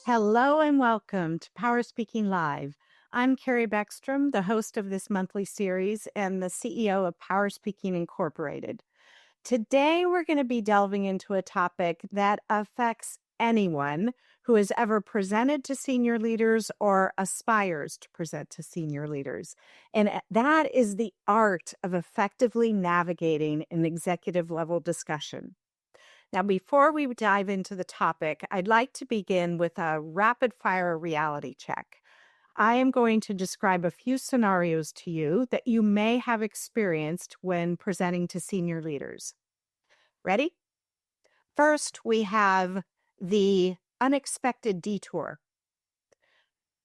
Hello and welcome to PowerSpeaking Live. I'm Carrie Beckstrom, the host of this monthly series and the CEO of PowerSpeaking Incorporated. Today, we're going to be delving into a topic that affects anyone who has ever presented to senior leaders or aspires to present to senior leaders. And that is the art of effectively navigating an executive level discussion. Now, before we dive into the topic, I'd like to begin with a rapid fire reality check. I am going to describe a few scenarios to you that you may have experienced when presenting to senior leaders. Ready? First, we have the unexpected detour.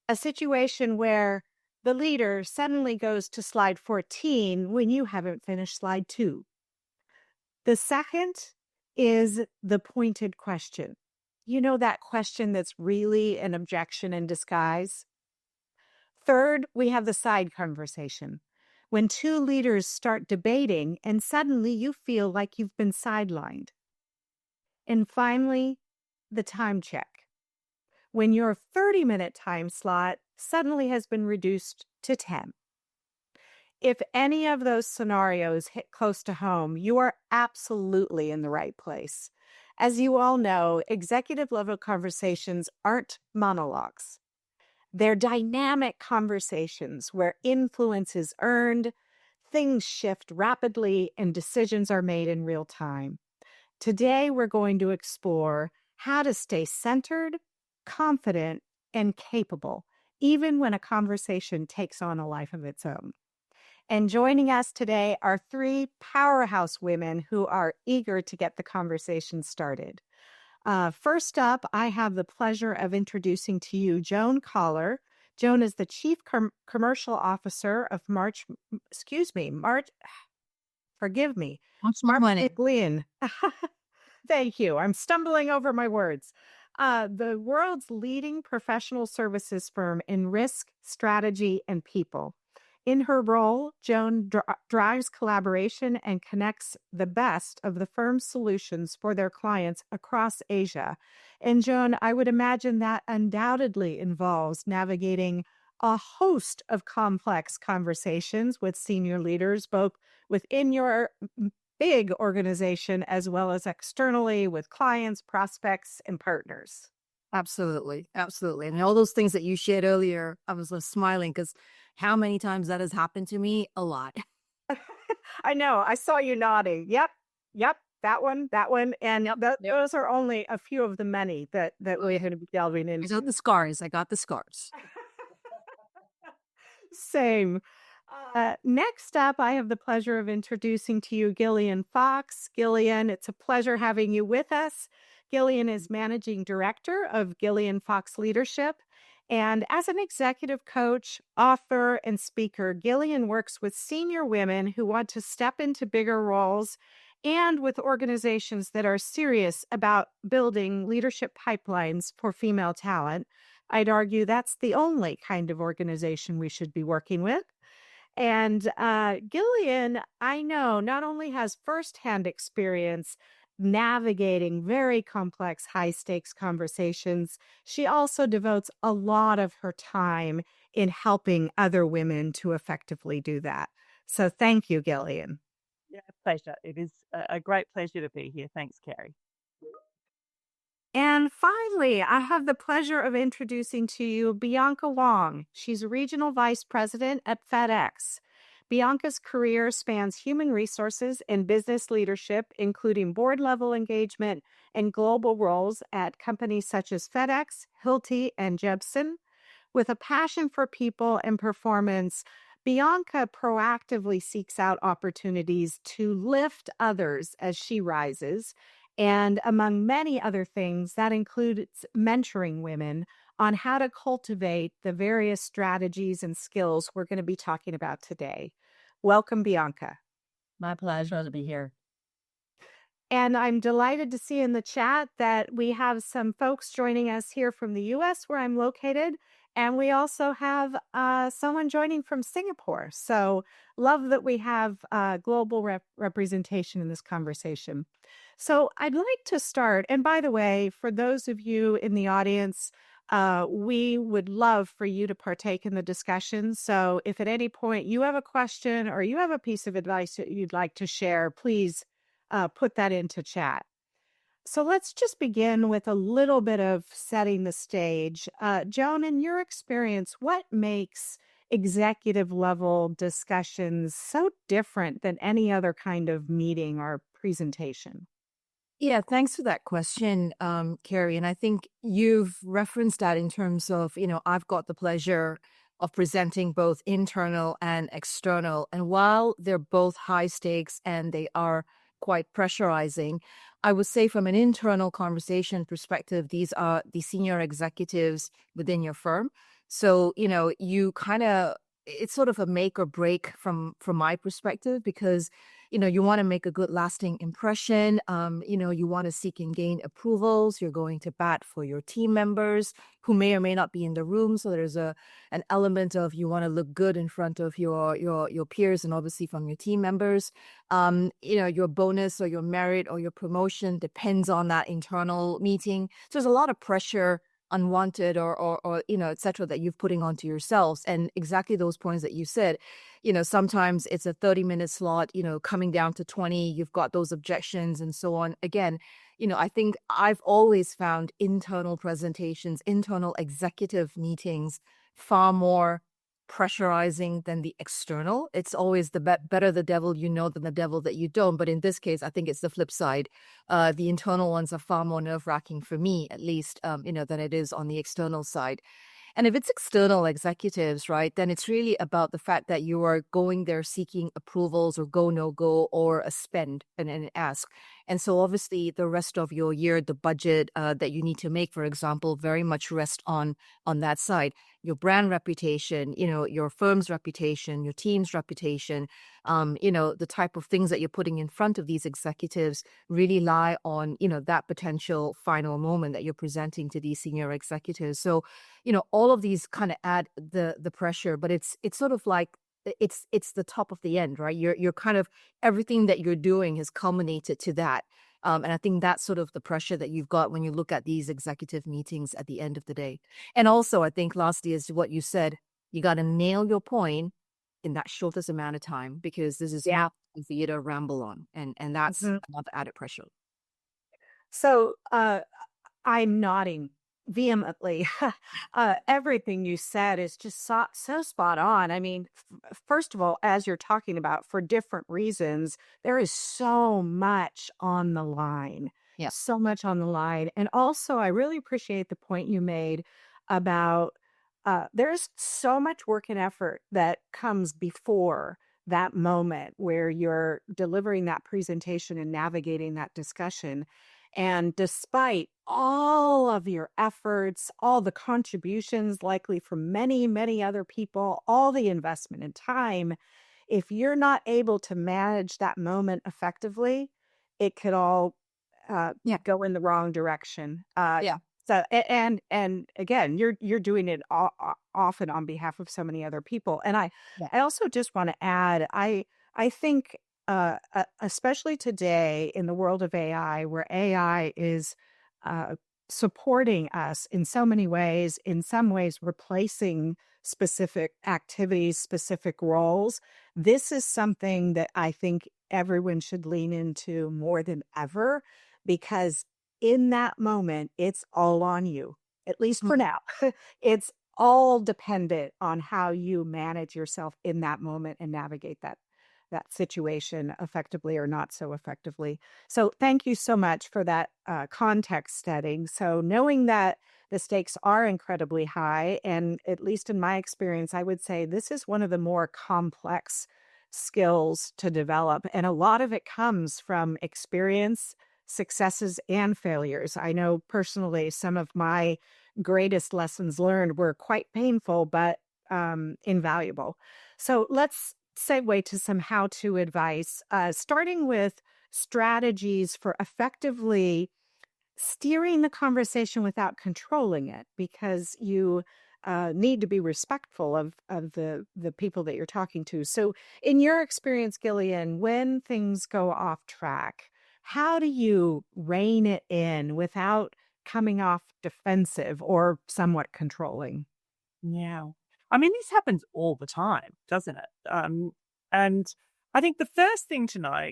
A situation where the leader suddenly goes to slide 14 when you haven't finished slide 2. The second is the pointed question. You know, that question that's really an objection in disguise. Third, we have the side conversation. When two leaders start debating and suddenly you feel like you've been sidelined. And finally, the time check. When your 30-minute time slot suddenly has been reduced to 10. If any of those scenarios hit close to home, you are absolutely in the right place. As you all know, executive level conversations aren't monologues. They're dynamic conversations where influence is earned, things shift rapidly, and decisions are made in real time. Today, we're going to explore how to stay centered, confident, and capable, even when a conversation takes on a life of its own. And joining us today are three powerhouse women who are eager to get the conversation started. First up, I have the pleasure of introducing to you Joan Collar. Joan is the Chief Commercial Officer of forgive me. Glean. Thank you. I'm stumbling over my words. The world's leading professional services firm in risk, strategy, and people. In her role, Joan drives collaboration and connects the best of the firm's solutions for their clients across Asia. And Joan, I would imagine that undoubtedly involves navigating a host of complex conversations with senior leaders, both within your big organization as well as externally with clients, prospects, and partners. Absolutely. Absolutely. And all those things that you shared earlier, I was smiling because how many times that has happened to me? A lot. I know. I saw you nodding. Yep. That one. And those are only a few of the many that we're going to be delving into. I got the scars. Same. Next up, I have the pleasure of introducing to you Gillian Fox. Gillian, it's a pleasure having you with us. Gillian is Managing Director of Gillian Fox Leadership. And as an executive coach, author, and speaker, Gillian works with senior women who want to step into bigger roles and with organizations that are serious about building leadership pipelines for female talent. I'd argue that's the only kind of organization we should be working with. And Gillian, I know, not only has firsthand experience navigating very complex, high stakes conversations, she also devotes a lot of her time in helping other women to effectively do that. So thank you, Gillian. Yeah, pleasure. It is a great pleasure to be here. Thanks, Carrie. And finally, I have the pleasure of introducing to you Bianca Wong. She's Regional Vice President at FedEx. Bianca's career spans human resources and business leadership, including board level engagement and global roles at companies such as FedEx, Hilti, and Jebsen. With a passion for people and performance, Bianca proactively seeks out opportunities to lift others as she rises. And among many other things, that includes mentoring women on how to cultivate the various strategies and skills we're going to be talking about today. Welcome, Bianca. My pleasure to be here. And I'm delighted to see in the chat that we have some folks joining us here from the US, where I'm located. And we also have someone joining from Singapore. So, love that we have global representation in this conversation. So, I'd like to start. And by the way, for those of you in the audience, we would love for you to partake in the discussion. So, if at any point you have a question or you have a piece of advice that you'd like to share, please put that into chat. So let's just begin with a little bit of setting the stage. Joan, in your experience, what makes executive level discussions so different than any other kind of meeting or presentation? Yeah, thanks for that question, Carrie. And I think you've referenced that in terms of, I've got the pleasure of presenting both internal and external. And while they're both high stakes and they are quite pressurizing, I would say from an internal conversation perspective, these are the senior executives within your firm. So, you kind of, it's sort of a make or break from my perspective because you want to make a good lasting impression. You want to seek and gain approvals. You're going to bat for your team members who may or may not be in the room. So there's an element of you want to look good in front of your peers and obviously from your team members. Your bonus or your merit or your promotion depends on that internal meeting. So there's a lot of pressure, unwanted or et cetera, that you're putting onto yourselves. And exactly those points that you said, sometimes it's a 30-minute slot, coming down to 20, you've got those objections and so on. Again, I think I've always found internal presentations, internal executive meetings far more pressurizing than the external. It's always the better the devil you know than the devil that you don't. But in this case, I think it's the flip side. The internal ones are far more nerve-wracking for me, at least, than it is on the external side. And if it's external executives, right, then it's really about the fact that you are going there seeking approvals or go, no go, or a spend and an ask. And so obviously the rest of your year, the budget that you need to make, for example, very much rest on that side. Your brand reputation, your firm's reputation, your team's reputation, the type of things that you're putting in front of these executives really lie on, that potential final moment that you're presenting to these senior executives. So, all of these kind of add the pressure, but it's sort of like it's the top of the end, right? You're kind of everything that you're doing has culminated to that. And I think that's sort of the pressure that you've got when you look at these executive meetings at the end of the day. And also, I think lastly is what you said, you got to nail your point in that shortest amount of time because this is Yeah. not for you to ramble on. And that's Mhm. another added pressure. So I'm nodding vehemently. Everything you said is just so spot on. I mean, first of all, as you're talking about, for different reasons, there is so much on the line, Yeah. so much on the line. And also, I really appreciate the point you made about there's so much work and effort that comes before that moment where you're delivering that presentation and navigating that discussion. And despite all of your efforts, all the contributions, likely from many, many other people, all the investment and time, if you're not able to manage that moment effectively, it could all uh, Yeah. go in the wrong direction. Yeah. And again, you're doing it often on behalf of so many other people. And Yeah. I also just want to add, I think especially today in the world of AI, where AI is uh, supporting us in so many ways, in some ways replacing specific activities, specific roles. This is something that I think everyone should lean into more than ever, because in that moment, it's all on you, at least for now. It's all dependent on how you manage yourself in that moment and navigate that situation effectively or not so effectively. So thank you so much for that context setting. So knowing that the stakes are incredibly high, and at least in my experience, I would say this is one of the more complex skills to develop. And a lot of it comes from experience, successes, and failures. I know personally some of my greatest lessons learned were quite painful, but invaluable. So let's segue to some how to advice, starting with strategies for effectively steering the conversation without controlling it, because you need to be respectful of the people that you're talking to. So, in your experience, Gillian, when things go off track, how do you rein it in without coming off defensive or somewhat controlling? Yeah. I mean, this happens all the time, doesn't it? And I think the first thing to know,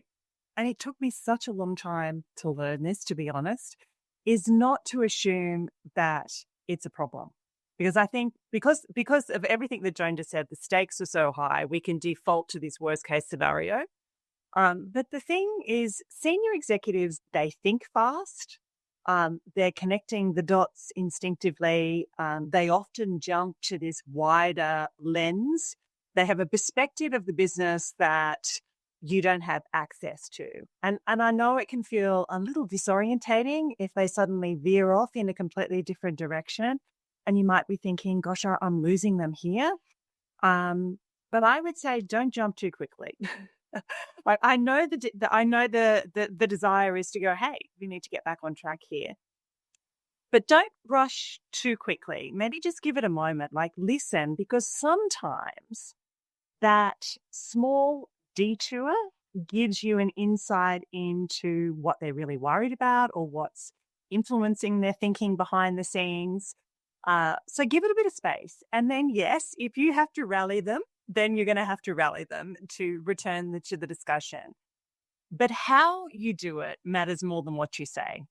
and it took me such a long time to learn this, to be honest, is not to assume that it's a problem. Because I think because of everything that Joan just said, the stakes are so high, we can default to this worst case scenario. But the thing is, senior executives, they think fast. They're connecting the dots instinctively. They often jump to this wider lens. They have a perspective of the business that you don't have access to. And I know it can feel a little disorientating if they suddenly veer off in a completely different direction. And you might be thinking, gosh, I'm losing them here. But I would say don't jump too quickly. I know the desire is to go, hey, we need to get back on track here. But don't rush too quickly. Maybe just give it a moment, like listen, because sometimes that small detour gives you an insight into what they're really worried about or what's influencing their thinking behind the scenes. So give it a bit of space. And then, yes, if you have to rally them, then you're going to have to rally them to return to the discussion. But how you do it matters more than what you say.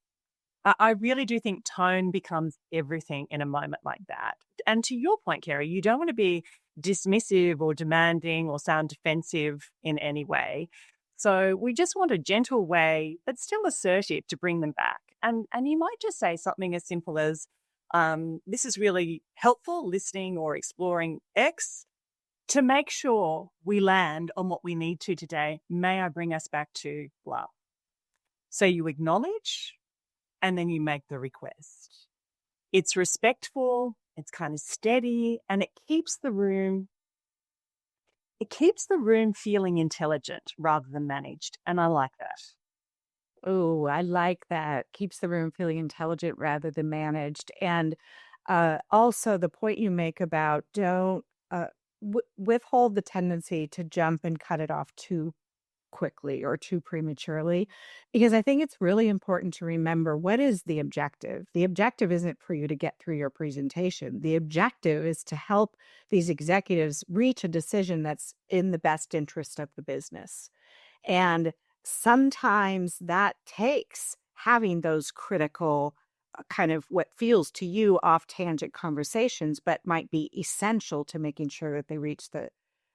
I really do think tone becomes everything in a moment like that. And to your point, Kerry, you don't want to be dismissive or demanding or sound defensive in any way. So we just want a gentle way, but still assertive, to bring them back. And you might just say something as simple as, this is really helpful, listening or exploring X. To make sure we land on what we need to today, may I bring us back to blah. So you acknowledge and then you make the request. It's respectful, it's kind of steady, and it keeps the room feeling intelligent rather than managed. And I like that. Oh, I like that. Keeps the room feeling intelligent rather than managed. And also the point you make about don't withhold the tendency to jump and cut it off too quickly or too prematurely, because I think it's really important to remember, what is the objective? The objective isn't for you to get through your presentation. The objective is to help these executives reach a decision that's in the best interest of the business. And sometimes that takes having those critical, kind of what feels to you off tangent conversations, but might be essential to making sure that they reach the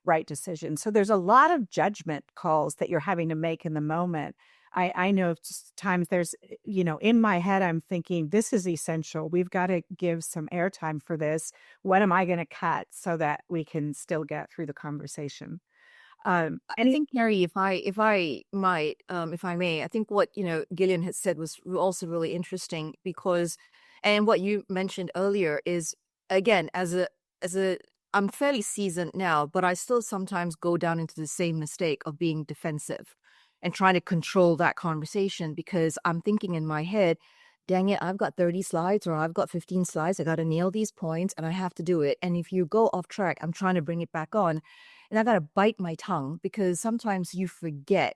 right decision. So there's a lot of judgment calls that you're having to make in the moment. I know times there's, in my head, I'm thinking, this is essential. We've got to give some airtime for this. What am I going to cut so that we can still get through the conversation? I think, Mary, if I might, if I may, I think what Gillian had said was also really interesting, because, and what you mentioned earlier is, again, as a I'm fairly seasoned now, but I still sometimes go down into the same mistake of being defensive and trying to control that conversation, because I'm thinking in my head, dang it, I've got 30 slides or I've got 15 slides. I got to nail these points and I have to do it. And if you go off track, I'm trying to bring it back on. and I got to bite my tongue because sometimes you forget,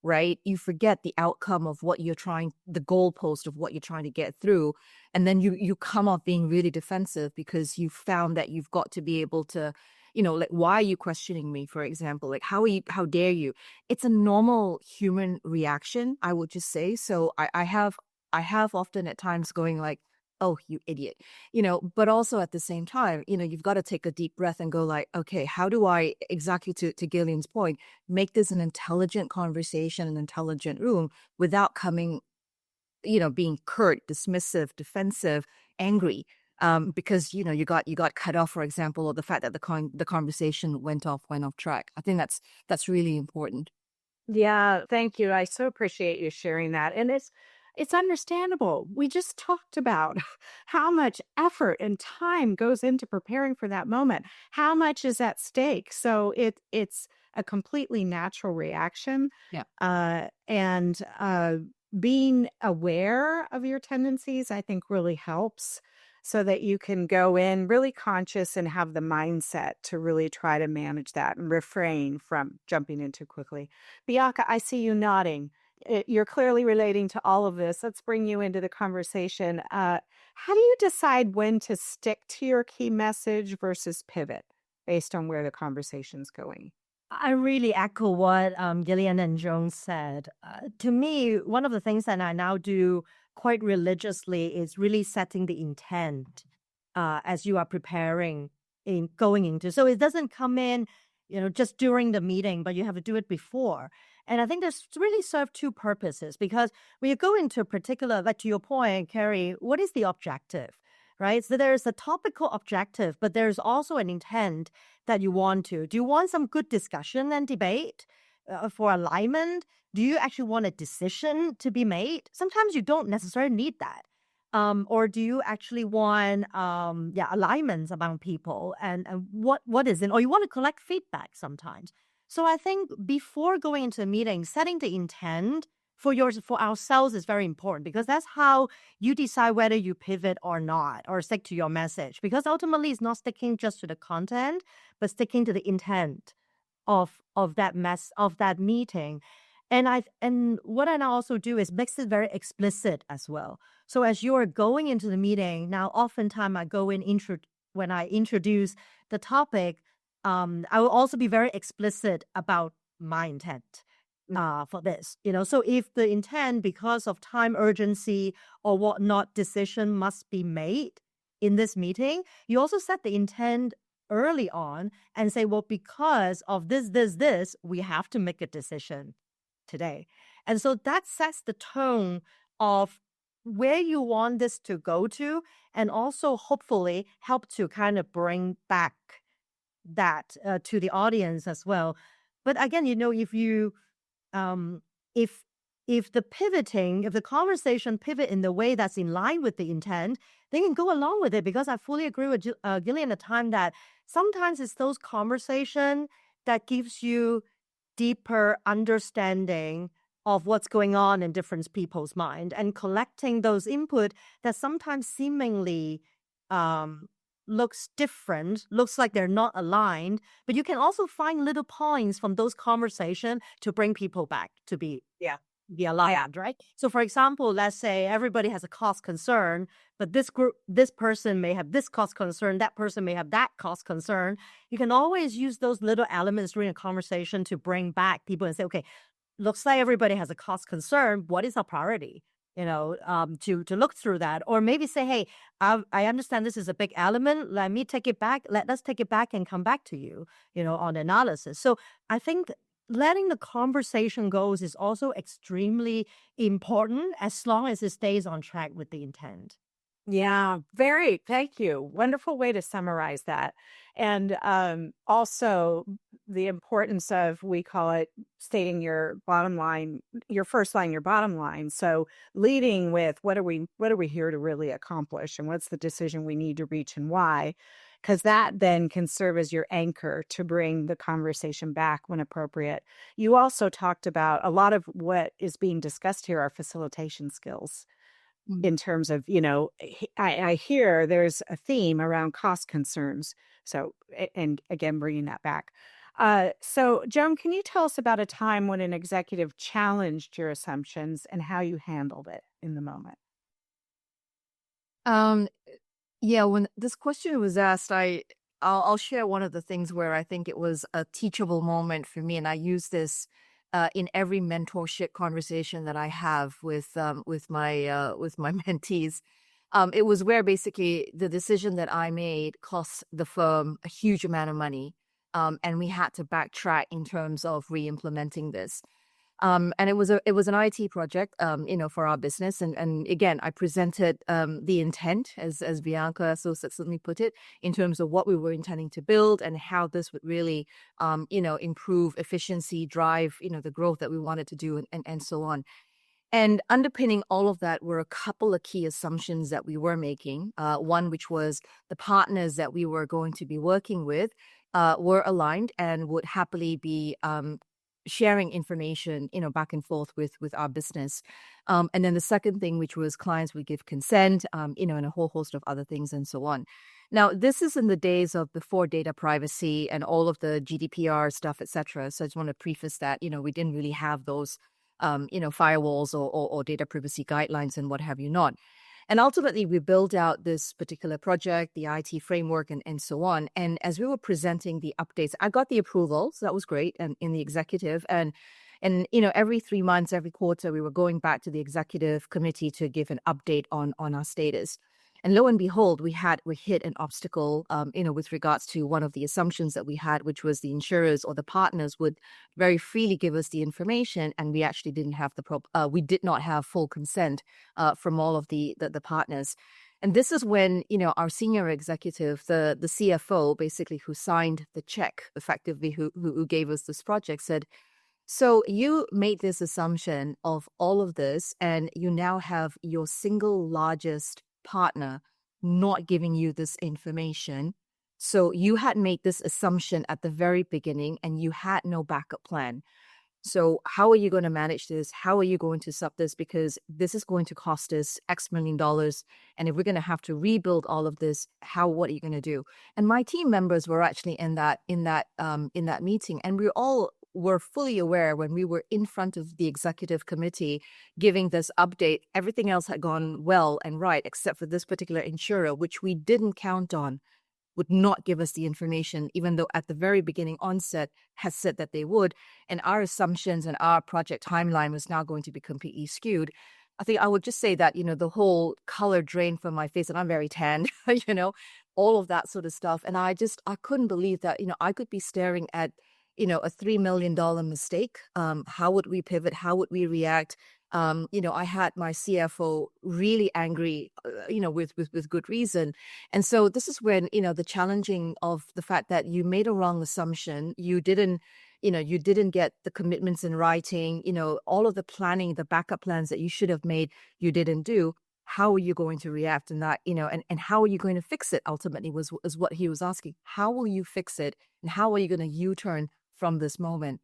right? You forget the outcome of what you're trying, the goalpost of what you're trying to get through. And then you come off being really defensive because you found that you've got to be able to, like, why are you questioning me, for example? Like, how dare you? It's a normal human reaction, I would just say. So I have often at times going like, oh, you idiot, but also at the same time, you've got to take a deep breath and go like, okay, how do I, exactly to Gillian's point, make this an intelligent conversation, an intelligent room without coming, being curt, dismissive, defensive, angry. Because you got cut off, for example, or the fact that the conversation went off track. I think that's really important. Yeah, thank you. I so appreciate you sharing that. And it's understandable. We just talked about how much effort and time goes into preparing for that moment. How much is at stake? So it's a completely natural reaction. Yeah. And being aware of your tendencies, I think really helps so that you can go in really conscious and have the mindset to really try to manage that and refrain from jumping in too quickly. Bianca, I see you nodding. You're clearly relating to all of this. Let's bring you into the conversation. How do you decide when to stick to your key message versus pivot based on where the conversation's going? I really echo what Gillian and Joan said. To me, one of the things that I now do quite religiously is really setting the intent as you are preparing in going into. So it doesn't come in, just during the meeting, but you have to do it before. And I think this really serve two purposes because when you go into a particular, like to your point, Carrie, what is the objective? Right. So there's a topical objective, but there's also an intent that you want to. Do you want some good discussion and debate for alignment? Do you actually want a decision to be made? Sometimes you don't necessarily need that. Or do you actually want alignments among people and what is it? Or you want to collect feedback sometimes. So I think before going into a meeting, setting the intent for ourselves is very important because that's how you decide whether you pivot or not or stick to your message. Because ultimately it's not sticking just to the content, but sticking to the intent of that meeting. And what I now also do is makes it very explicit as well. So as you're going into the meeting, now oftentimes I go in when I introduce the topic, I will also be very explicit about my intent for this. So if the intent, because of time urgency or whatnot, decision must be made in this meeting, you also set the intent early on and say, well, because of this, we have to make a decision today. And so that sets the tone of where you want this to go to, and also hopefully help to kind of bring back that to the audience as well. But again, if you um, if if the conversation pivot in the way that's in line with the intent, they can go along with it because I fully agree with Gillian at the time that sometimes it's those conversation that gives you deeper understanding of what's going on in different people's mind and collecting those input that sometimes seemingly um, looks different, looks like they're not aligned, but you can also find little points from those conversations to bring people back to be aligned, right? So for example, let's say everybody has a cost concern, but this person may have this cost concern, that person may have that cost concern. You can always use those little elements during a conversation to bring back people and say, okay, looks like everybody has a cost concern. What is our priority? To look through that, or maybe say, hey, I understand this is a big element. Let me take it back. Let us take it back and come back to you, on analysis. So I think letting the conversation goes is also extremely important as long as it stays on track with the intent. Yeah, very. Thank you. Wonderful way to summarize that. And also the importance of, we call it stating your bottom line, your first line, your bottom line. So leading with what are we here to really accomplish and what's the decision we need to reach and why? Because that then can serve as your anchor to bring the conversation back when appropriate. You also talked about a lot of what is being discussed here are facilitation skills in terms of, I hear there's a theme around cost concerns. So, and again, bringing that back. So, Joan, can you tell us about a time when an executive challenged your assumptions and how you handled it in the moment? Um, yeah, when this question was asked, I'll share one of the things where I think it was a teachable moment for me, and I use this in every mentorship conversation that I have with my mentees. It was where basically the decision that I made cost the firm a huge amount of money, and we had to backtrack in terms of re-implementing this. And it was an IT project, for our business. And again, I presented the intent as Bianca so succinctly put it, in terms of what we were intending to build and how this would really, improve efficiency, drive, the growth that we wanted to do, and so on. And underpinning all of that were a couple of key assumptions that we were making. One, which was the partners that we were going to be working with were aligned and would happily be sharing information, back and forth with our business. And then the second thing, which was clients would give consent, and a whole host of other things and so on. Now, this is in the days of before data privacy and all of the GDPR stuff, et cetera. So I just want to preface that, we didn't really have those firewalls or data privacy guidelines and what have you not. And ultimately, we built out this particular project, the IT framework, and so on. And as we were presenting the updates, I got the approval, so that was great, and in the executive. And every 3 months, every quarter, we were going back to the executive committee to give an update on our status. And lo and behold, we hit an obstacle, with regards to one of the assumptions that we had, which was the insurers or the partners would very freely give us the information, and we actually didn't have we did not have full consent from all of the partners. And this is when, our senior executive, the CFO, basically who signed the check, effectively who gave us this project, said, so you made this assumption of all of this, and you now have your single largest partner not giving you this information. So you had made this assumption at the very beginning, and you had no backup plan. So how are you going to manage this? How are you going to sub this? Because this is going to cost us X million dollars. And if we're going to have to rebuild all of this, what are you going to do? And my team members were actually in that meeting. And we all were fully aware when we were in front of the executive committee giving this update, everything else had gone well and right, except for this particular insurer, which we didn't count on, would not give us the information, even though at the very beginning onset has said that they would. And our assumptions and our project timeline was now going to be completely skewed. I think I would just say that, the whole color drained from my face, and I'm very tan, all of that sort of stuff. And I couldn't believe that, I could be staring at, a $3 million mistake. How would we pivot? How would we react? I had my CFO really angry, with good reason. And so this is when, the challenging of the fact that you made a wrong assumption, you didn't get the commitments in writing, all of the planning, the backup plans that you should have made, you didn't do. How are you going to react in that, and how are you going to fix it ultimately was what he was asking. How will you fix it? And how are you going to U-turn from this moment?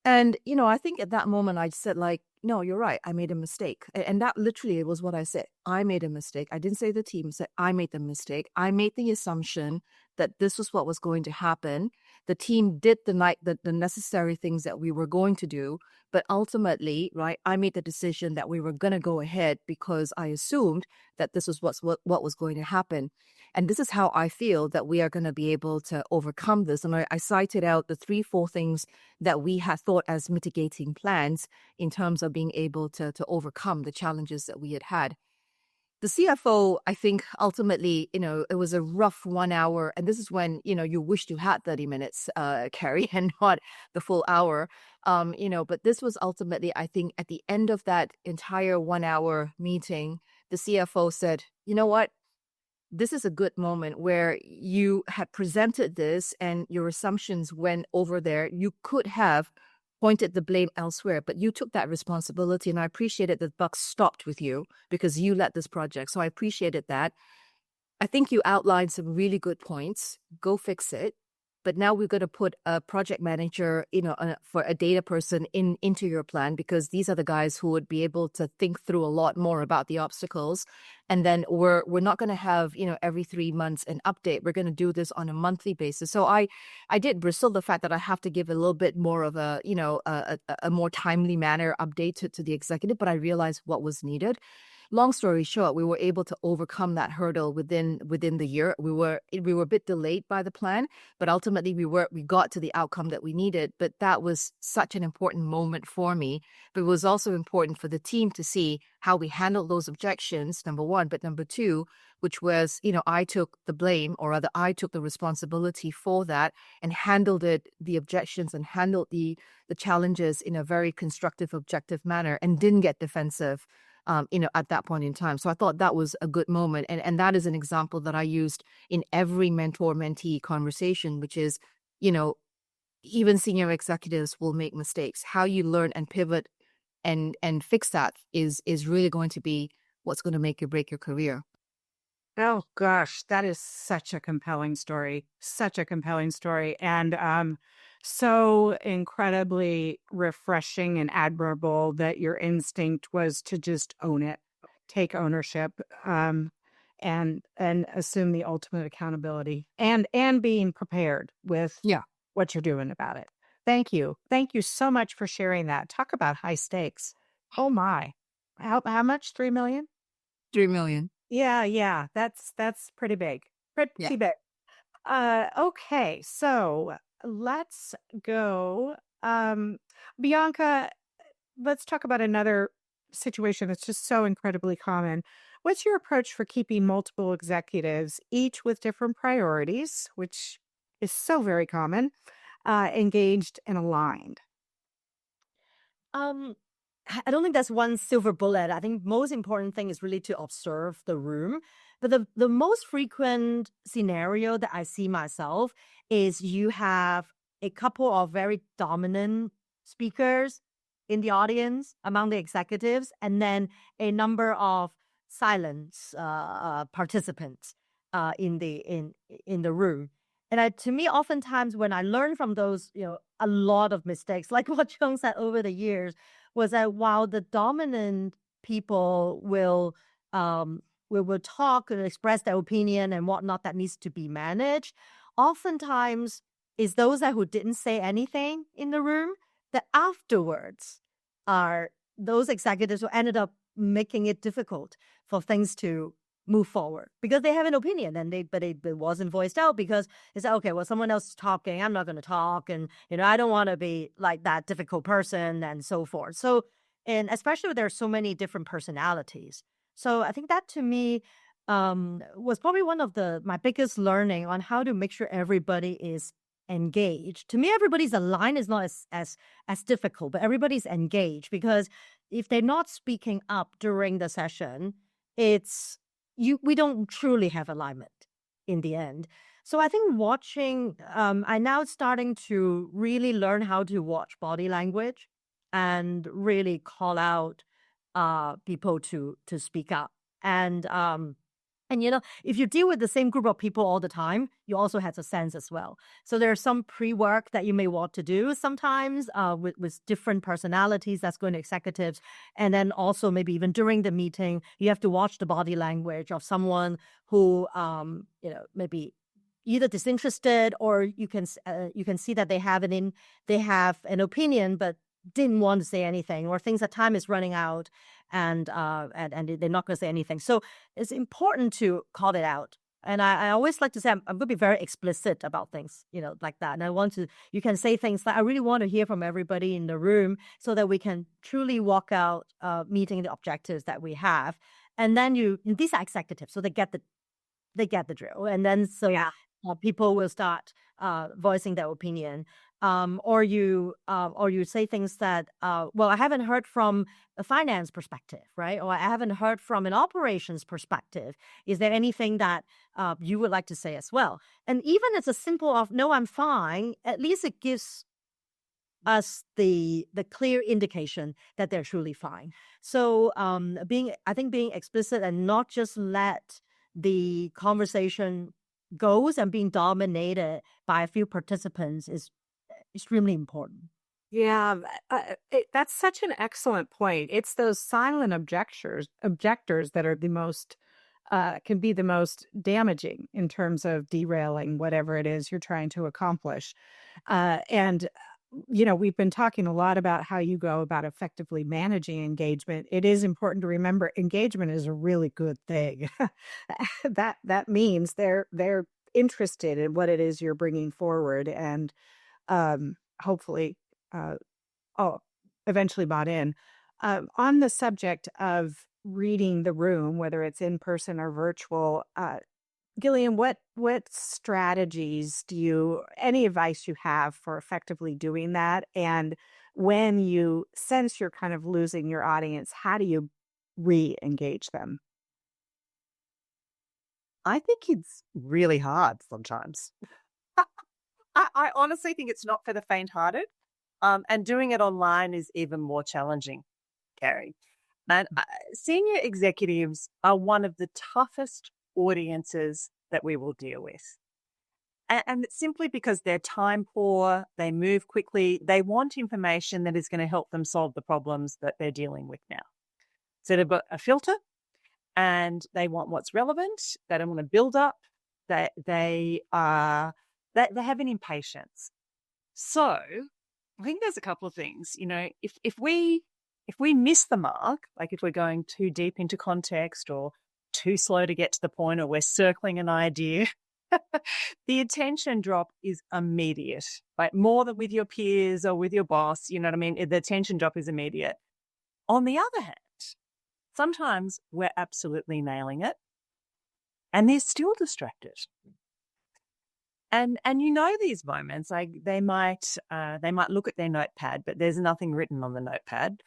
And, I think at that moment I said, like, no, you're right. I made a mistake. And that literally was what I said. I made a mistake. I didn't say the team, said I made the mistake. I made the assumption that this was what was going to happen. The team did the necessary things that we were going to do. But ultimately, right, I made the decision that we were going to go ahead because I assumed that this was what was going to happen. And this is how I feel that we are going to be able to overcome this. And I cited out the 3-4 things that we had thought as mitigating plans in terms of being able to overcome the challenges that we had had. The CFO, I think ultimately, it was a rough 1 hour. And this is when, you wished you had 30 minutes, Carrie, and not the full hour. But this was ultimately, I think, at the end of that entire 1 hour meeting, the CFO said, you know what? This is a good moment where you had presented this and your assumptions went over there. You could have pointed the blame elsewhere, but you took that responsibility. And I appreciated that the buck stopped with you because you led this project. So I appreciated that. I think you outlined some really good points. Go fix it. but now we're going to put a project manager, for a data person into your plan, because these are the guys who would be able to think through a lot more about the obstacles. And then we're not going to have, every 3 months an update. We're going to do this on a monthly basis. So I did bristle the fact that I have to give a little bit more of a more timely manner update to the executive, but I realized what was needed. Long story short, we were able to overcome that hurdle within the year. We were a bit delayed by the plan, but ultimately we got to the outcome that we needed. But that was such an important moment for me. But it was also important for the team to see how we handled those objections, number one. But number two, which was, I took the blame, or rather I took the responsibility for that and handled the objections and handled the challenges in a very constructive, objective manner, and didn't get defensive at that point in time. So I thought that was a good moment. And that is an example that I used in every mentor-mentee conversation, which is, even senior executives will make mistakes. How you learn and pivot and fix that is really going to be what's going to make or break your career. Oh gosh, that is such a compelling story. Such a compelling story. And so incredibly refreshing and admirable that your instinct was to just own it, take ownership, and assume the ultimate accountability, and being prepared with Yeah. what you're doing about it. Thank you. Thank you so much for sharing that. Talk about high stakes. Oh my. How much? 3 million? 3 million. Yeah, that's pretty big. Pretty Yeah. big. Okay, so let's go. Bianca, let's talk about another situation that's just so incredibly common. What's your approach for keeping multiple executives, each with different priorities, which is so very common, engaged and aligned? I don't think there's one silver bullet. I think most important thing is really to observe the room. But the most frequent scenario that I see myself is you have a couple of very dominant speakers in the audience among the executives, and then a number of silent participants in the room. And to me, oftentimes when I learn from those, a lot of mistakes, like what Chung said over the years, was that while the dominant people will talk and express their opinion and whatnot that needs to be managed, oftentimes is those that who didn't say anything in the room that afterwards are those executives who ended up making it difficult for things to move forward because they have an opinion and it wasn't voiced out because it's okay, well, someone else is talking, I'm not going to talk, and I don't want to be like that difficult person and so forth. So, and especially there are so many different personalities. So I think that to me was probably one of my biggest learning on how to make sure everybody is engaged. To me, everybody's aligned is not as difficult, but everybody's engaged, because if they're not speaking up during the session, we don't truly have alignment in the end. So I think watching, I'm now starting to really learn how to watch body language and really call out people to speak up. And if you deal with the same group of people all the time, you also have a sense as well. So there's some pre-work that you may want to do sometimes with different personalities that's going to executives. And then also maybe even during the meeting, you have to watch the body language of someone who, maybe either disinterested, or you can see that they have an opinion, but didn't want to say anything, or things that time is running out and they're not going to say anything. So it's important to call it out. And I always like to say, I'm going to be very explicit about things, like that. And you can say things like, I really want to hear from everybody in the room so that we can truly walk out meeting the objectives that we have. And then these are executives, so they get the drill. And then people will start voicing their opinion. Or you say things that, well, I haven't heard from a finance perspective, right? Or I haven't heard from an operations perspective. Is there anything that you would like to say as well? And even it's a simple of, no, I'm fine, at least it gives us the clear indication that they're truly fine. So being explicit and not just let the conversation goes and being dominated by a few participants is extremely important. Yeah, that's such an excellent point. It's those silent objectors that are the most can be the most damaging in terms of derailing whatever it is you're trying to accomplish. And we've been talking a lot about how you go about effectively managing engagement. It is important to remember engagement is a really good thing. That means they're interested in what it is you're bringing forward, and hopefully uh, oh, eventually bought in. On the subject of reading the room, whether it's in person or virtual, Gillian, what strategies any advice you have for effectively doing that? And when you sense you're kind of losing your audience, how do you re-engage them? I think it's really hard sometimes. I honestly think it's not for the faint-hearted. And doing it online is even more challenging, Carrie. And senior executives are one of the toughest audiences that we will deal with. And it's simply because they're time poor, they move quickly, they want information that is going to help them solve the problems that they're dealing with now. So they've got a filter and they want what's relevant, they don't want to build up, they have an impatience. So I think there's a couple of things, if we miss the mark, like if we're going too deep into context or too slow to get to the point, or we're circling an idea, the attention drop is immediate, like more than with your peers or with your boss. You know what I mean? The attention drop is immediate. On the other hand, sometimes we're absolutely nailing it and they're still distracted. And these moments, like they might look at their notepad, but there's nothing written on the notepad.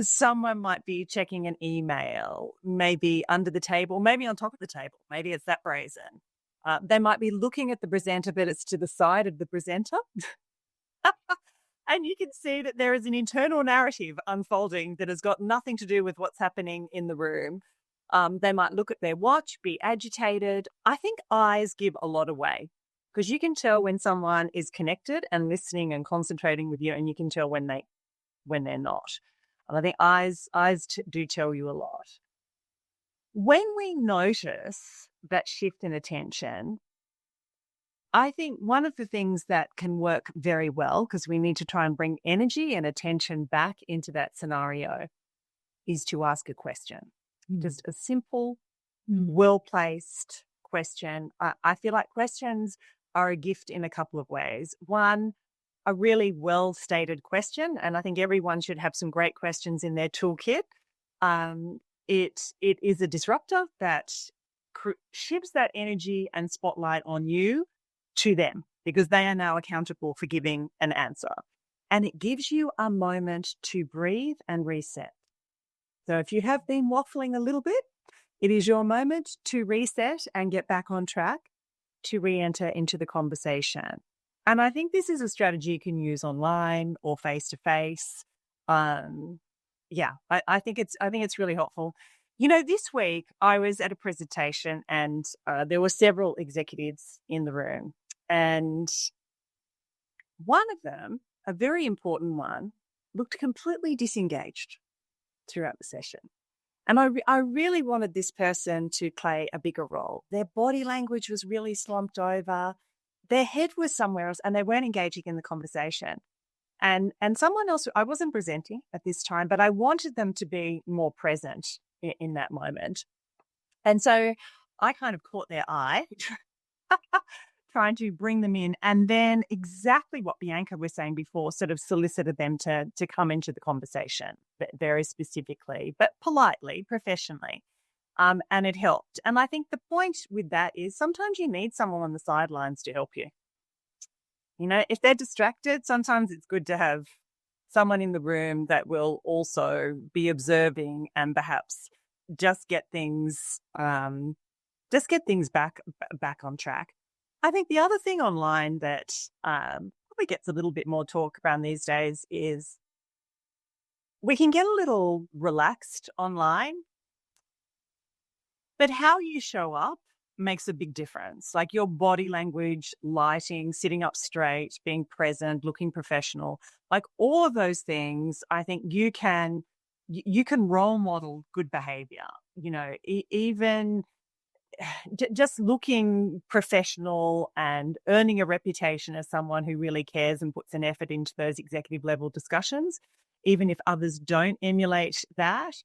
Someone might be checking an email, maybe under the table, maybe on top of the table. Maybe it's that brazen. They might be looking at the presenter, but it's to the side of the presenter. And you can see that there is an internal narrative unfolding that has got nothing to do with what's happening in the room. They might look at their watch, be agitated. I think eyes give a lot away, because you can tell when someone is connected and listening and concentrating with you, and you can tell when they're not. And I think eyes do tell you a lot. When we notice that shift in attention, I think one of the things that can work very well, because we need to try and bring energy and attention back into that scenario, is to ask a question. Just a simple, well-placed question. I feel like questions are a gift in a couple of ways. One, a really well-stated question, and I think everyone should have some great questions in their toolkit. It is a disruptor that shifts that energy and spotlight on you to them, because they are now accountable for giving an answer. And it gives you a moment to breathe and reset. So if you have been waffling a little bit, it is your moment to reset and get back on track to re-enter into the conversation. And I think this is a strategy you can use online or face-to-face. I think it's really helpful. This week I was at a presentation and there were several executives in the room. And one of them, a very important one, looked completely disengaged throughout the session. And I really wanted this person to play a bigger role. Their body language was really slumped over. Their head was somewhere else and they weren't engaging in the conversation. And someone else, I wasn't presenting at this time, but I wanted them to be more present in that moment. And so I kind of caught their eye, trying to bring them in, and then exactly what Bianca was saying before, sort of solicited them to come into the conversation very specifically, but politely, professionally. And it helped. And I think the point with that is sometimes you need someone on the sidelines to help you. If they're distracted, sometimes it's good to have someone in the room that will also be observing and perhaps just get things back on track. I think the other thing online that probably gets a little bit more talk around these days is we can get a little relaxed online, but how you show up makes a big difference. Like your body language, lighting, sitting up straight, being present, looking professional, like all of those things, I think you can role model good behavior. Even just looking professional and earning a reputation as someone who really cares and puts an effort into those executive level discussions, even if others don't emulate that,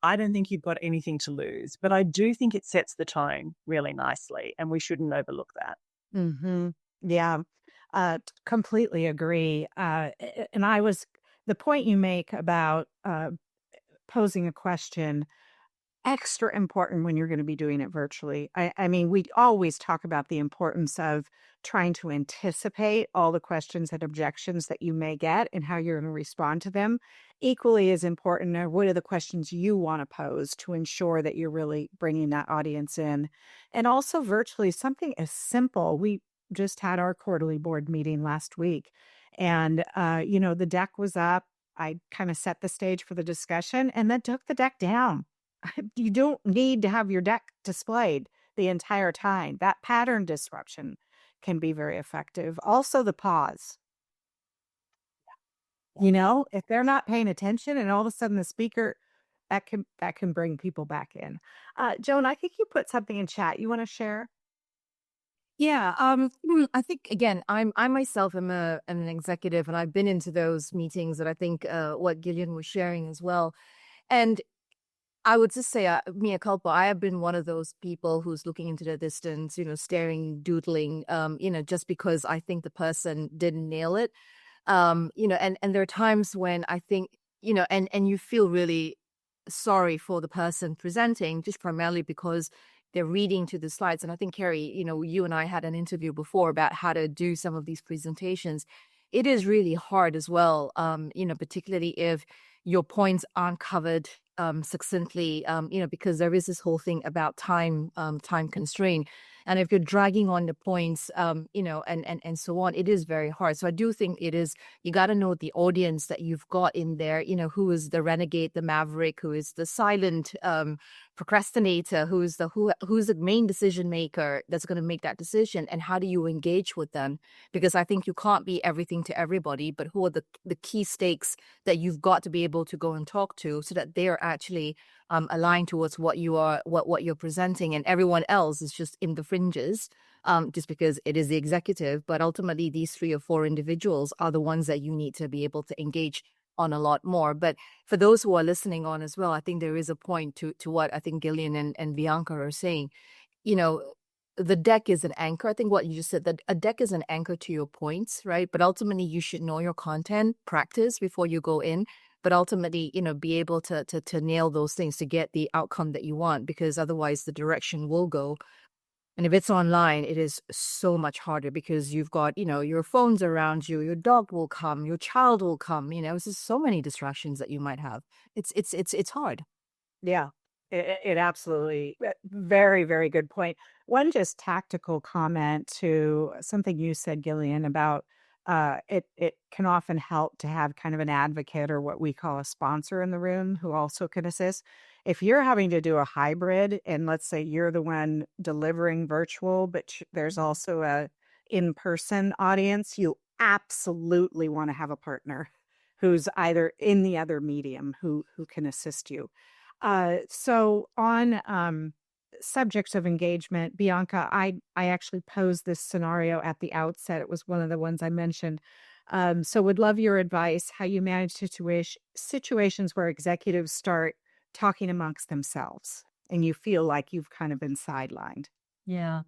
I don't think you've got anything to lose. But I do think it sets the tone really nicely, and we shouldn't overlook that. Mm-hmm. Yeah, completely agree. And the point you make about posing a question extra important when you're going to be doing it virtually. I mean, we always talk about the importance of trying to anticipate all the questions and objections that you may get and how you're going to respond to them. Equally as important are what are the questions you want to pose to ensure that you're really bringing that audience in. And also virtually, something as simple. We just had our quarterly board meeting last week, and the deck was up. I kind of set the stage for the discussion and then took the deck down. You don't need to have your deck displayed the entire time. That pattern disruption can be very effective. Also, the pause. If they're not paying attention and all of a sudden the speaker, that can bring people back in. Joan, I think you put something in chat. You want to share? Yeah, I think again, I myself am an executive, and I've been into those meetings that I think what Gillian was sharing as well. And I would just say, mea culpa, I have been one of those people who's looking into the distance, staring, doodling, just because I think the person didn't nail it. And there are times when I think, and you feel really sorry for the person presenting, just primarily because they're reading to the slides. And I think, Carrie, you and I had an interview before about how to do some of these presentations. It is really hard as well, particularly if your points aren't covered succinctly, because there is this whole thing about time constraint. And if you're dragging on the points, and so on, it is very hard. So I do think you got to know the audience that you've got in there, who is the renegade, the maverick, who is the silent procrastinator, who's the main decision maker that's going to make that decision, and how do you engage with them? Because I think you can't be everything to everybody, but who are the key stakes that you've got to be able to go and talk to so that they are actually aligned towards what you're presenting, and everyone else is just in the fringes, just because it is the executive. But ultimately, these 3 or 4 individuals are the ones that you need to be able to engage on a lot more. But for those who are listening on as well, I think there is a point to what I think Gillian and Bianca are saying. The deck is an anchor. I think what you just said, that a deck is an anchor to your points, right? But ultimately, you should know your content, practice before you go in. But ultimately, be able to nail those things to get the outcome that you want, because otherwise the direction will go. And if it's online, it is so much harder because you've got, your phones around you, your dog will come, your child will come, it's just so many distractions that you might have. It's hard. Yeah, it absolutely, very, very good point. One just tactical comment to something you said, Gillian, about it can often help to have kind of an advocate or what we call a sponsor in the room who also can assist. If you're having to do a hybrid, and let's say you're the one delivering virtual, but there's also a in-person audience, you absolutely want to have a partner who's either in the other medium who can assist you. So on subjects of engagement, Bianca, I actually posed this scenario at the outset. It was one of the ones I mentioned. So would love your advice, how you manage situations where executives start talking amongst themselves and you feel like you've kind of been sidelined. Yeah.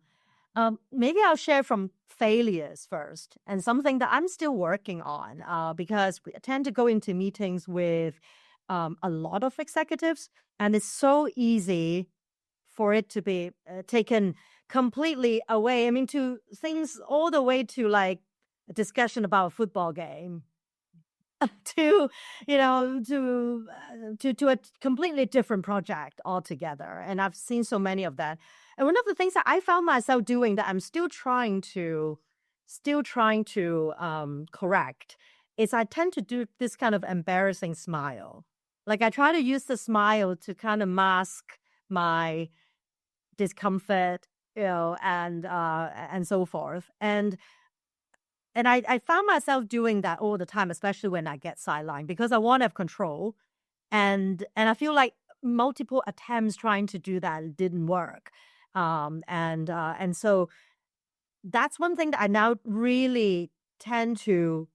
Maybe I'll share from failures first, and something that I'm still working on, because we tend to go into meetings with a lot of executives, and it's so easy for it to be taken completely away. I mean, to things all the way to like a discussion about a football game, to to a completely different project altogether. And I've seen so many of that. And one of the things that I found myself doing that I'm still trying to correct is I tend to do this kind of embarrassing smile. Like I try to use the smile to kind of mask my discomfort and so forth. And I found myself doing that all the time, especially when I get sidelined, because I want to have control. And I feel like multiple attempts trying to do that didn't work. And so that's one thing that I now really tend to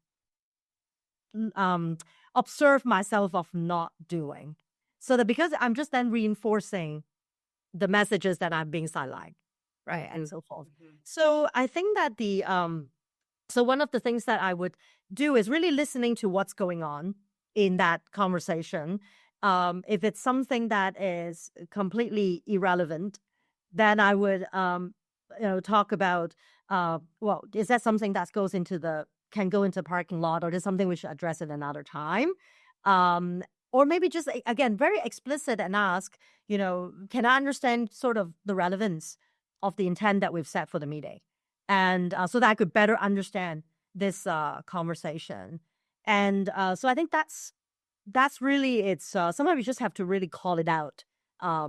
um, observe myself of not doing. So that because I'm just then reinforcing the messages that I'm being sidelined, right, and so forth. So I think that so one of the things that I would do is really listening to what's going on in that conversation. If it's something that is completely irrelevant, then I would talk about well, is that something that can go into the parking lot, or is something we should address at another time? Or maybe just again very explicit and ask, can I understand sort of the relevance of the intent that we've set for the meeting? And so that I could better understand this conversation. And so I think that's really it's. Sometimes you just have to really call it out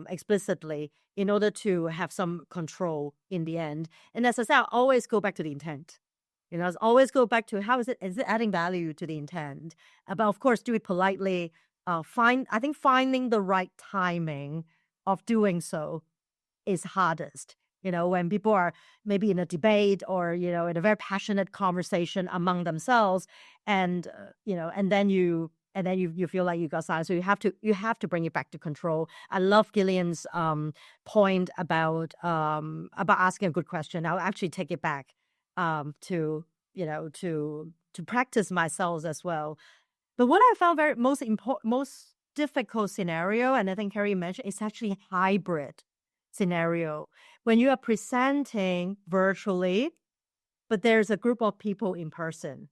explicitly in order to have some control in the end. And as I said, I always go back to the intent. I always go back to is it adding value to the intent? But of course, do it politely. I think finding the right timing of doing so is hardest. When people are maybe in a debate or, in a very passionate conversation among themselves, and, and then you feel like you got silent. So you have to bring it back to control. I love Gillian's point about asking a good question. I'll actually take it back to practice myself as well. But what I found most difficult scenario, and I think Carrie mentioned, is actually hybrid scenario when you are presenting virtually, but there's a group of people in person.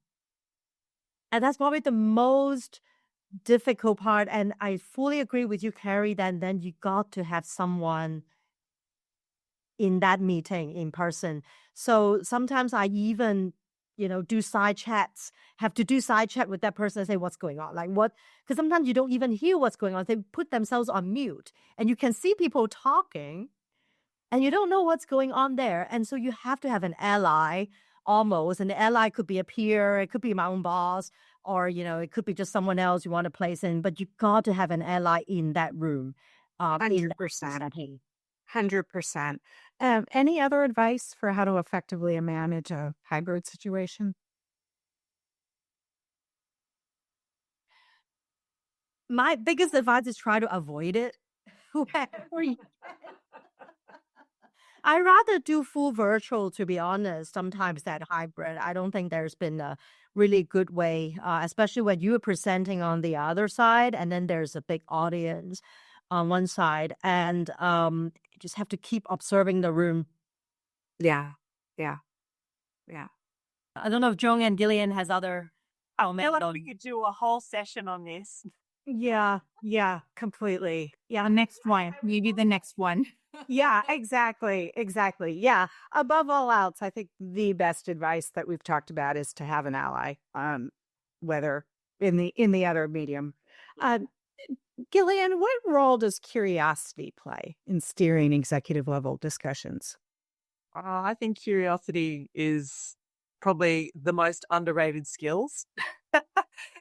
And that's probably the most difficult part. And I fully agree with you, Carrie, that then you got to have someone in that meeting in person. So sometimes I even, do side chats, have to do side chat with that person and say, what's going on? Like what? Because sometimes you don't even hear what's going on. They put themselves on mute and you can see people talking and you don't know what's going on there. And so you have to have an ally almost. And the ally could be a peer, it could be my own boss, or, it could be just someone else you want to place in, but you got to have an ally in that room. 100%. 100%. Any other advice for how to effectively manage a hybrid situation? My biggest advice is try to avoid it. I rather do full virtual, to be honest, sometimes that hybrid. I don't think there's been a really good way, especially when you are presenting on the other side and then there's a big audience on one side. And you just have to keep observing the room. Yeah. I don't know if Jung and Gillian has other... Oh, man, we could do a whole session on this. Yeah, completely. Yeah. The next one, maybe the next one. Yeah, exactly. Yeah. Above all else, I think the best advice that we've talked about is to have an ally, whether in the other medium. Gillian, what role does curiosity play in steering executive level discussions? I think curiosity is probably the most underrated skills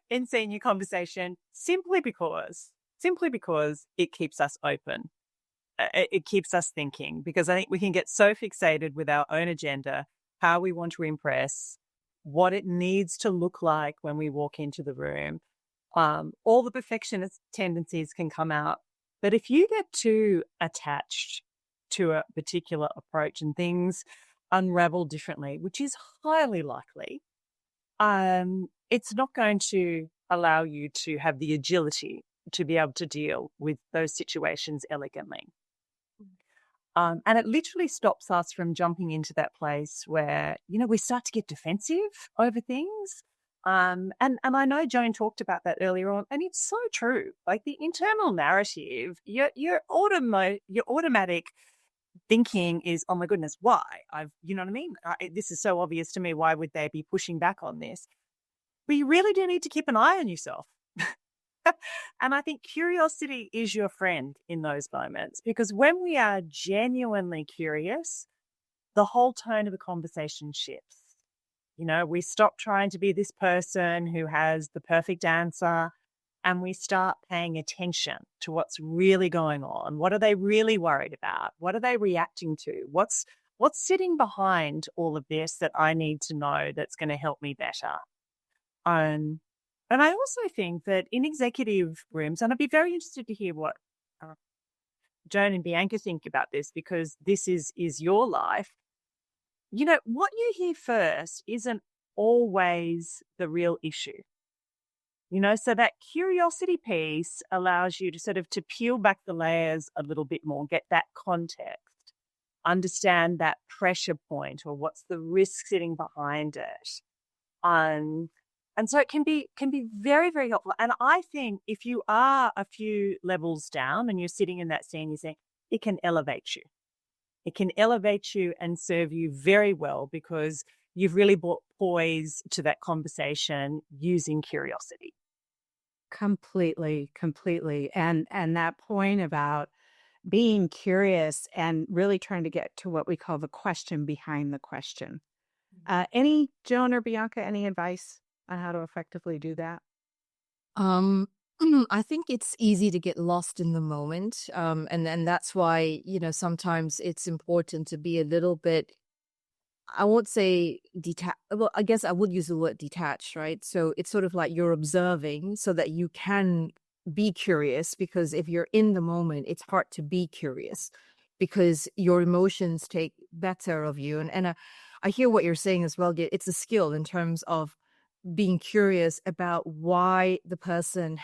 in senior conversation, simply because it keeps us open. It keeps us thinking, because I think we can get so fixated with our own agenda, how we want to impress, what it needs to look like when we walk into the room. All the perfectionist tendencies can come out. But if you get too attached to a particular approach and things unravel differently, which is highly likely, it's not going to allow you to have the agility to be able to deal with those situations elegantly. And it literally stops us from jumping into that place where, we start to get defensive over things. And I know Joan talked about that earlier on, and it's so true. Like the internal narrative, your automatic thinking is, oh my goodness, why? You know what I mean? This is so obvious to me. Why would they be pushing back on this? But you really do need to keep an eye on yourself. And I think curiosity is your friend in those moments, because when we are genuinely curious, the whole tone of the conversation shifts. You know, we stop trying to be this person who has the perfect answer and we start paying attention to what's really going on. What are they really worried about? What are they reacting to? What's sitting behind all of this that I need to know that's going to help me better? Um, and I also think that in executive rooms, and I'd be very interested to hear what uh, Joan and Bianca think about this, because this is your life. You know, what you hear first isn't always the real issue. You know, so that curiosity piece allows you to sort of to peel back the layers a little bit more, get that context, understand that pressure point or what's the risk sitting behind it. Um, and so it can be very, very helpful. And I think if you are a few levels down and you're sitting in that scene, you're saying it can elevate you. It can elevate you and serve you very well because you've really brought poise to that conversation using curiosity. Completely, completely. And that point about being curious and really trying to get to what we call the question behind the question. Any Joan or Bianca, any advice on how to effectively do that? Um, I think it's easy to get lost in the moment. And then that's why, sometimes it's important to be a little bit, I won't say detached. Well, I guess I would use the word detached, right? So it's sort of like you're observing so that you can be curious, because if you're in the moment, it's hard to be curious because your emotions take better of you. And I hear what you're saying as well. It's a skill in terms of being curious about why the person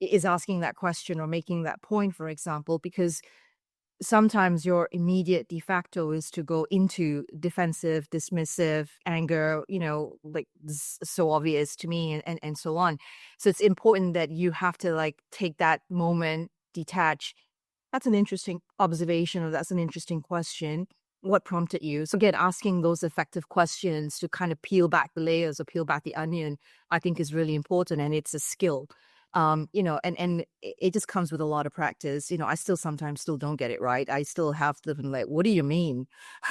is asking that question or making that point, for example, because sometimes your immediate de facto is to go into defensive, dismissive, anger, like so obvious to me, and so on. So it's important that you have to like take that moment, detach. That's an interesting observation, or that's an interesting question. What prompted you? So again, asking those effective questions to kind of peel back the layers or peel back the onion, I think is really important, and it's a skill. And it just comes with a lot of practice. I still sometimes don't get it right. I still have to like, what do you mean?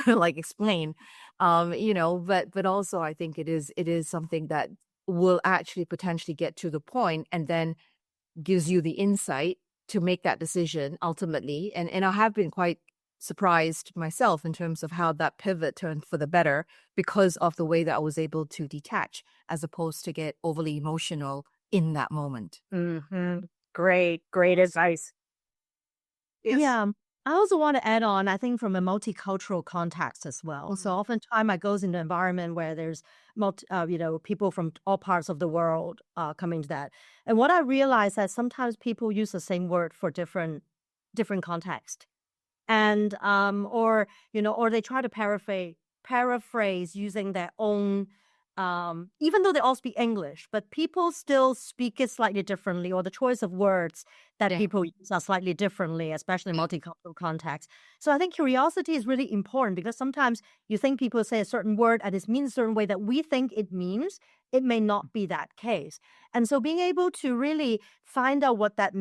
Like explain. But also I think it is something that will actually potentially get to the point and then gives you the insight to make that decision ultimately. And I have been quite surprised myself in terms of how that pivot turned for the better because of the way that I was able to detach as opposed to get overly emotional in that moment. Great, great advice. Yes. Yeah. I also want to add on, I think from a multicultural context as well. So oftentimes I goes into an environment where there's people from all parts of the world coming to that. And what I realize that sometimes people use the same word for different context. And or they try to paraphrase using their own even though they all speak English, but people still speak it slightly differently, or the choice of words that people use are slightly differently, especially in multicultural contexts. So I think curiosity is really important because sometimes you think people say a certain word and it means a certain way that we think it means. It may not be that case. And so being able to really find out what that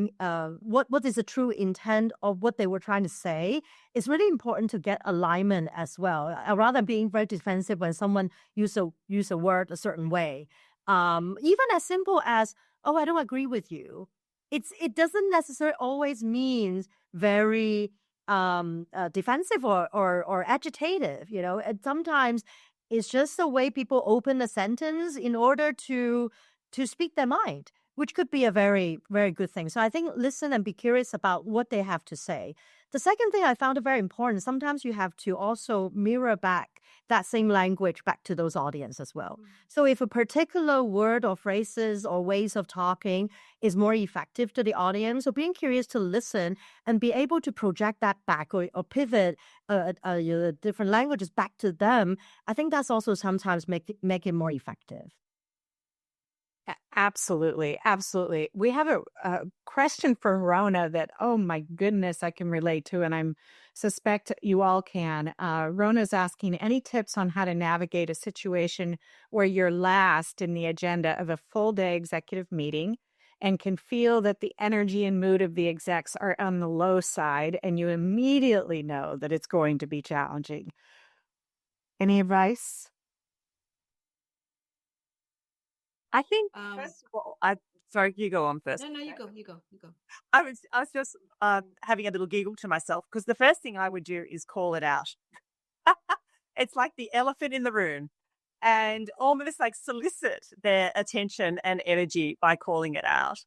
what is the true intent of what they were trying to say is really important to get alignment as well. Rather than being very defensive when someone use a word a certain way. Even as simple as, "Oh, I don't agree with you." It doesn't necessarily always mean very defensive or agitative. And sometimes it's just the way people open a sentence in order to speak their mind, which could be a very, very good thing. So I think listen and be curious about what they have to say. The second thing I found very important, sometimes you have to also mirror back that same language back to those audience as well. So if a particular word or phrases or ways of talking is more effective to the audience, so being curious to listen and be able to project that back or pivot different languages back to them, I think that's also sometimes make it more effective. Absolutely. Absolutely. We have a question for Rona that, oh my goodness, I can relate to, and I'm suspect you all can. Rona's asking any tips on how to navigate a situation where you're last in the agenda of a full day executive meeting and can feel that the energy and mood of the execs are on the low side, and you immediately know that it's going to be challenging. Any advice? I think first of all, sorry, you go on first. No, you go, you go, you go. I was just having a little giggle to myself because the first thing I would do is call it out. It's like the elephant in the room, and almost like solicit their attention and energy by calling it out.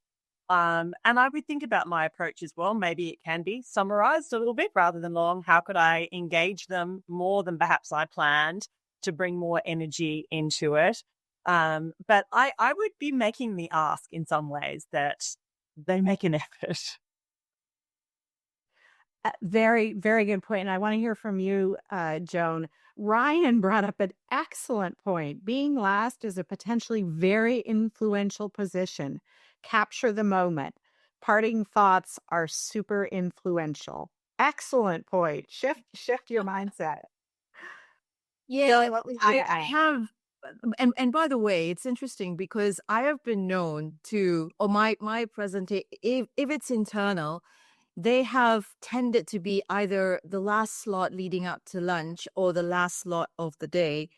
And I would think about my approach as well. Maybe it can be summarized a little bit rather than long. How could I engage them more than perhaps I planned to bring more energy into it? But I would be making the ask in some ways that they make an effort. Very, very good point. And I want to hear from you, Joan. Ryan brought up an excellent point. Being last is a potentially very influential position. Capture the moment. Parting thoughts are super influential. Excellent point. Shift your mindset. Yeah, What was I your have, and by the way, it's interesting because I have been known to, or my presentation, if it's internal, they have tended to be either the last slot leading up to lunch or the last slot of the day,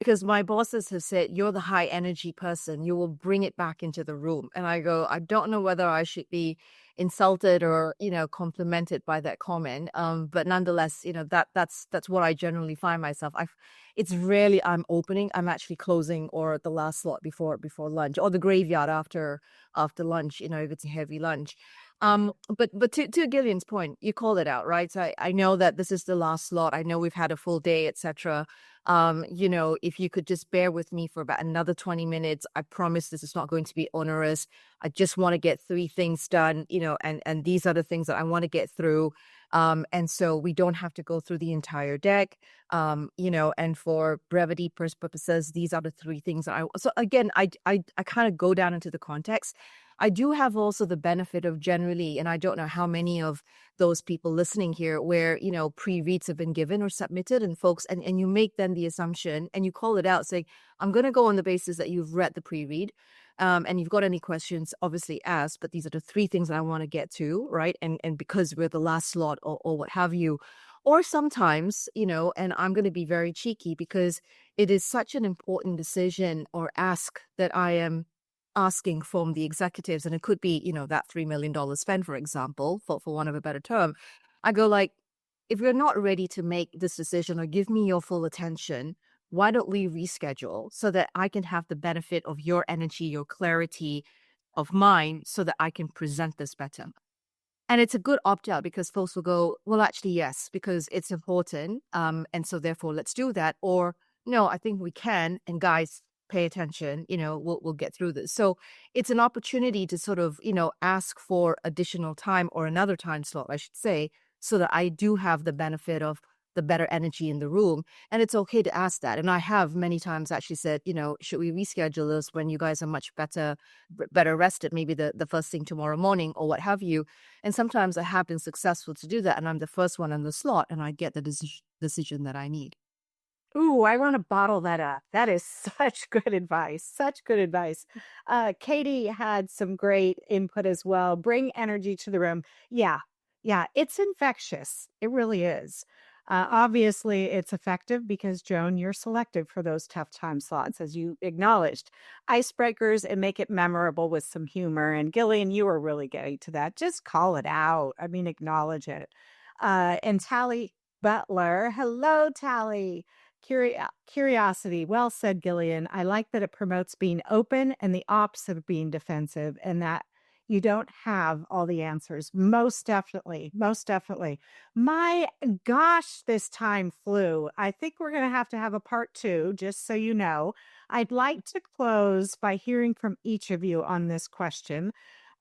because my bosses have said, you're the high energy person, you will bring it back into the room. And I go, I don't know whether I should be insulted or, complimented by that comment. But nonetheless, that's what I generally find myself. It's rarely I'm opening, I'm actually closing, or the last slot before lunch, or the graveyard after lunch, if it's a heavy lunch. But to Gillian's point, you called it out, right? So I know that this is the last slot. I know we've had a full day, etc. If you could just bear with me for about another 20 minutes, I promise this is not going to be onerous. I just want to get 3 things done, and these are the things that I want to get through. And so we don't have to go through the entire deck, and for brevity purposes, these are the 3 things that so again, I kind of go down into the context. I do have also the benefit of generally, and I don't know how many of those people listening here where, pre-reads have been given or submitted, and folks, and you make then the assumption and you call it out saying, I'm going to go on the basis that you've read the pre-read. And you've got any questions, obviously ask, but these are the 3 things that I want to get to, right? And because we're the last slot or what have you. Or sometimes, and I'm going to be very cheeky because it is such an important decision or ask that I am asking from the executives, and it could be, that $3 million spend, for example, for want of a better term. I go like, if you're not ready to make this decision or give me your full attention, why don't we reschedule so that I can have the benefit of your energy, your clarity of mind, so that I can present this better? And it's a good opt-out because folks will go, well, actually, yes, because it's important. And so therefore, let's do that. Or no, I think we can. And guys, pay attention, we'll get through this. So it's an opportunity to sort of, ask for additional time or another time slot, I should say, so that I do have the benefit of the better energy in the room. And it's okay to ask that. And I have many times actually said, should we reschedule this when you guys are much better rested, maybe the first thing tomorrow morning or what have you. And sometimes I have been successful to do that. And I'm the first one on the slot and I get the decision that I need. Ooh, I want to bottle that up. That is such good advice. Such good advice. Katie had some great input as well. Bring energy to the room. Yeah. Yeah. It's infectious. It really is. Obviously, it's effective because, Joan, you're selected for those tough time slots, as you acknowledged. Icebreakers and make it memorable with some humor. And Gillian, you were really getting to that. Just call it out. I mean, acknowledge it. And Tally Butler. Hello, Tally. Curiosity. Well said, Gillian. I like that it promotes being open and the opposite of being defensive, and that you don't have all the answers. Most definitely. Most definitely. My gosh, this time flew. I think we're going to have a part 2, just so you know. I'd like to close by hearing from each of you on this question.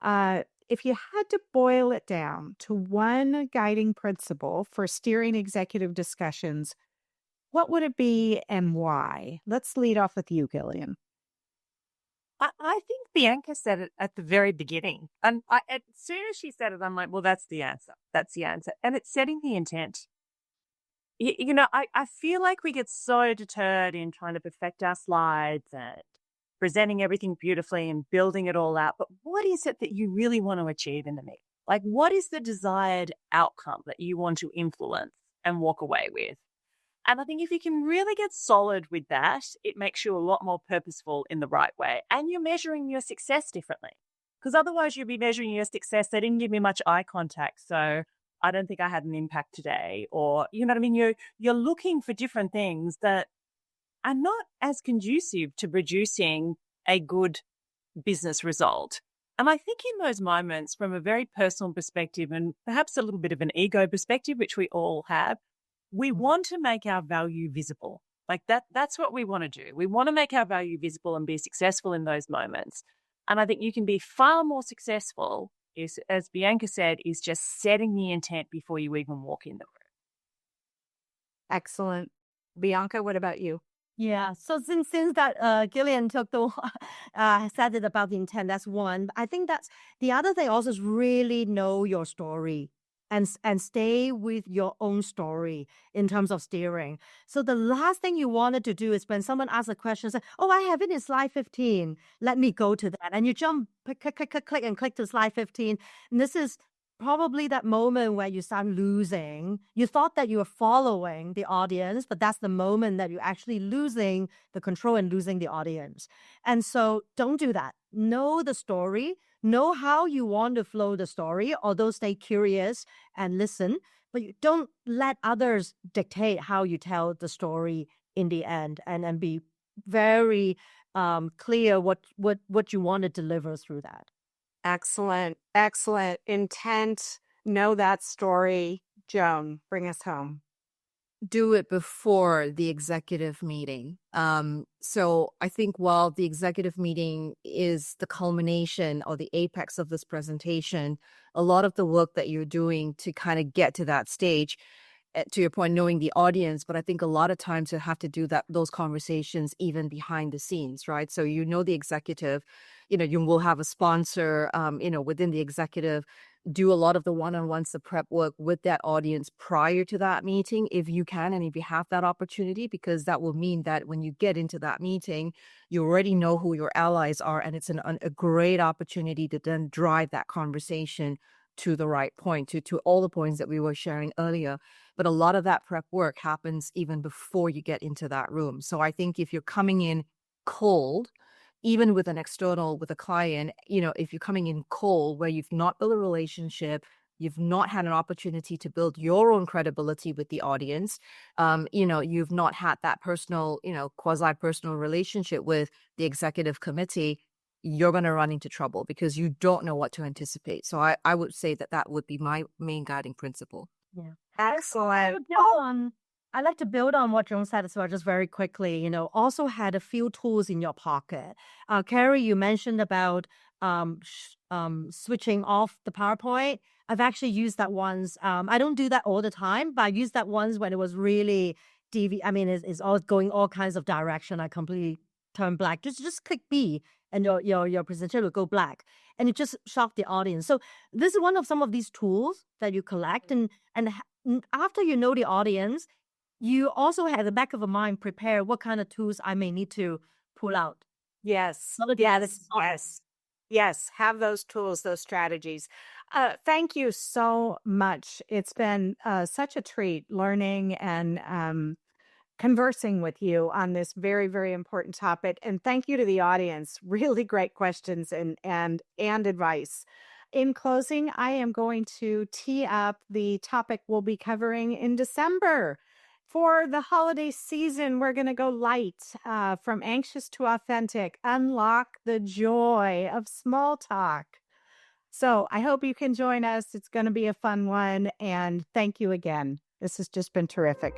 If you had to boil it down to one guiding principle for steering executive discussions, what would it be and why? Let's lead off with you, Gillian. I think Bianca said it at the very beginning. And as soon as she said it, I'm like, well, that's the answer. That's the answer. And it's setting the intent. I feel like we get so deterred in trying to perfect our slides and presenting everything beautifully and building it all out. But what is it that you really want to achieve in the meeting? Like, what is the desired outcome that you want to influence and walk away with? And I think if you can really get solid with that, it makes you a lot more purposeful in the right way. And you're measuring your success differently. Because otherwise, you'll be measuring your success. They didn't give me much eye contact, so I don't think I had an impact today. Or, you know what I mean? You're looking for different things that are not as conducive to producing a good business result. And I think in those moments, from a very personal perspective and perhaps a little bit of an ego perspective, which we all have, we want to make our value visible. Like that's what we want to do. We want to make our value visible and be successful in those moments. And I think you can be far more successful, is, as Bianca said, is just setting the intent before you even walk in the room. Excellent. Bianca, what about you? Yeah. So since that Gillian took the said it about the intent, that's one. I think that's the other thing also is really know your story and stay with your own story in terms of steering. So the last thing you wanted to do is when someone asks a question, say, "Oh, I have it in slide 15. Let me go to that." And you jump, click, and click to slide 15. And this is probably that moment where you start losing. You thought that you were following the audience, but that's the moment that you're actually losing the control and losing the audience. And so don't do that. Know the story, know how you want to flow the story, although stay curious and listen, but you don't let others dictate how you tell the story in the end, and be very clear what you want to deliver through that. Excellent. Excellent. Intent. Know that story. Joan, bring us home. Do it before the executive meeting. So I think while the executive meeting is the culmination or the apex of this presentation, a lot of the work that you're doing to kind of get to that stage, to your point, knowing the audience, but I think a lot of times you have to do those conversations even behind the scenes, right? So the executive, you will have a sponsor, within the executive, do a lot of the one-on-ones, the prep work with that audience prior to that meeting, if you can, and if you have that opportunity, because that will mean that when you get into that meeting, you already know who your allies are, and it's a great opportunity to then drive that conversation to the right point, to all the points that we were sharing earlier. But a lot of that prep work happens even before you get into that room. So I think if you're coming in cold, even with an external, with a client, if you're coming in cold where you've not built a relationship, you've not had an opportunity to build your own credibility with the audience, you've not had that personal, quasi-personal relationship with the executive committee, you're going to run into trouble because you don't know what to anticipate. So I would say that would be my main guiding principle. Yeah. Excellent. I'd like to build on what Joan said as well, just very quickly. Also had a few tools in your pocket. Carrie, you mentioned about switching off the PowerPoint. I've actually used that once. I don't do that all the time, but I used that once when it was really it's all going all kinds of direction. I completely turned black. Just click B and your presentation will go black, and it just shocked the audience. So this is one of some of these tools that you collect, and after you know the audience, you also have the back of a mind prepare what kind of tools I may need to pull out. Yes. Not a- Yes. Have those tools, those strategies. Thank you so much. It's been such a treat learning and conversing with you on this very, very important topic. And thank you to the audience. Really great questions and advice. In closing, I am going to tee up the topic we'll be covering in December. For the holiday season, we're going to go light, from anxious to authentic, unlock the joy of small talk. So I hope you can join us. It's going to be a fun one. And thank you again. This has just been terrific.